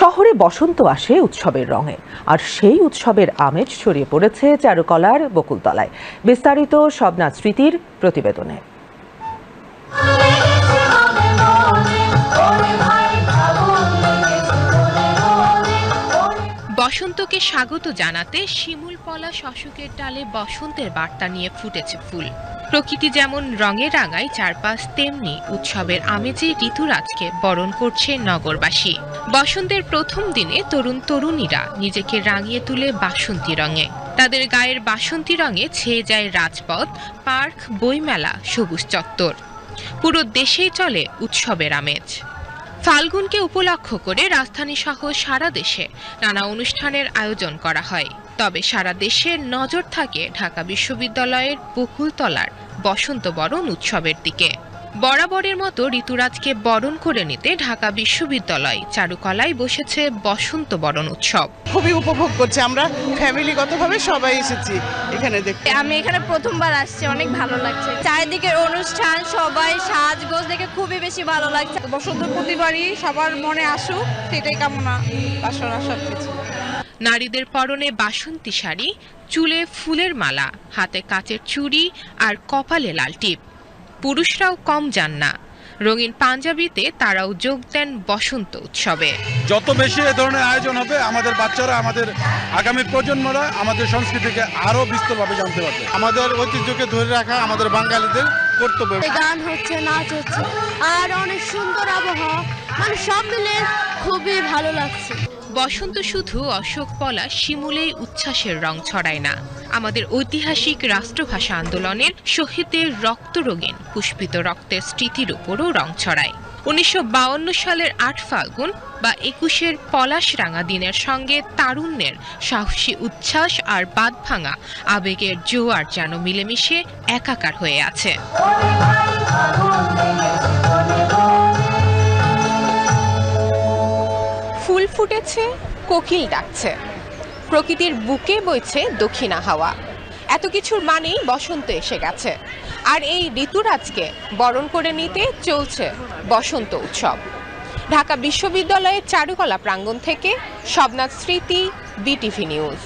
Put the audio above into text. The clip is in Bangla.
শহরে বসন্ত আসে উৎসবের রঙে, আর সেই উৎসবের আমেজ ছড়িয়ে পড়েছে চারুকলার বকুলতলায়। বিস্তারিত শবনাজ স্মৃতির প্রতিবেদনে। বসন্তকে স্বাগত জানাতে শিমুল পলাশ অশোকের ডালে বসন্তের বার্তা নিয়ে ফুটেছে ফুল। প্রকৃতি যেমন রঙে রাঙায় চারপাশ, তেমনি উৎসবের আমেজে ঋতুরাজকে বরণ করছে নগরবাসী। বসন্তের প্রথম দিনে তরুণ তরুণীরা নিজেকে রাঙিয়ে তুলে বাসন্তী রঙে। তাদের গায়ের বাসন্তী রঙে ছেয়ে যায় রাজপথ, পার্ক, বইমেলা, সবুজ চত্বর। পুরো দেশেই চলে উৎসবের আমেজ। ফাল্গুনকে উপলক্ষ করে রাজধানী সহ সারা দেশে নানা অনুষ্ঠানের আয়োজন করা হয়। তবে সারা দেশের নজর থাকে ঢাকা বিশ্ববিদ্যালয়ের বকুলতলার বসন্ত বরণ উৎসবের দিকে। বরাবরের মতো ঋতুরাজকে বরণ করে নিতে ঢাকা বিশ্ববিদ্যালয় চারুকলায় বসেছে বসন্ত বরণ উৎসব। খুবই উপভোগ করছি, আমরা ফ্যামিলিগতভাবে সবাই এসেছি এখানে দেখতে। আমি এখানে প্রথমবার আসছি, অনেক ভালো লাগছে। চারিদিকের অনুষ্ঠান, সবাই সাজগোজ দেখে খুবই বেশি ভালো লাগছে। বসন্ত প্রতিবারই সবার মনে আসুক, সেটাই কামনা, বাসনা সবকিছু। নারীদের পরনে বাসন্তী শাড়ি, চুলে ফুলের মালা, হাতে কাচের চুড়ি আর কপালে লাল টিপ। পুরুষরাও কম যান না, রঙিন পাঞ্জাবিতে তারাও যোগ দেন বসন্ত উৎসবে। যত বেশি এ ধরনের আয়োজন হবে, আমাদের বাচ্চারা, আমাদের আগামী প্রজন্মরা আমাদের সংস্কৃতিকে আরো বিস্তৃতভাবে জানতে পারবে। আমাদের ঐতিহ্যকে ধরে রাখা আমাদের বাঙালিদের কর্তব্য। গান হচ্ছে, নাচ হচ্ছে, আর অনেক সুন্দর আবহাওয়া, মানে সব মিলে খুবই ভালো লাগছে। বসন্ত শুধু অশোক পলাশ শিমুলেই উচ্ছ্বাসের রং ছড়ায় না, আমাদের ঐতিহাসিক রাষ্ট্রভাষা আন্দোলনের শহীদদের রক্তরঙিন পুষ্পিত রক্তের স্মৃতির উপরও রং ছড়ায়। 1952 সালের 8 ফাল্গুন বা 21-এর পলাশ রাঙা দিনের সঙ্গে তারুণ্যের সাহসী উচ্ছ্বাস আর বাঁধ ভাঙা আবেগের জোয়ার যেন মিলেমিশে একাকার হয়ে আছে। ফুল ফুটেছে, কোকিল ডাকছে, প্রকৃতির বুকে বইছে দক্ষিণা হাওয়া। এত কিছুর মানেই বসন্ত এসে গেছে, আর এই ঋতুরাজকে বরণ করে নিতে চলছে বসন্ত উৎসব। ঢাকা বিশ্ববিদ্যালয়ের চারুকলা প্রাঙ্গণ থেকে শবনাজ স্মৃতি, বিটিভি নিউজ।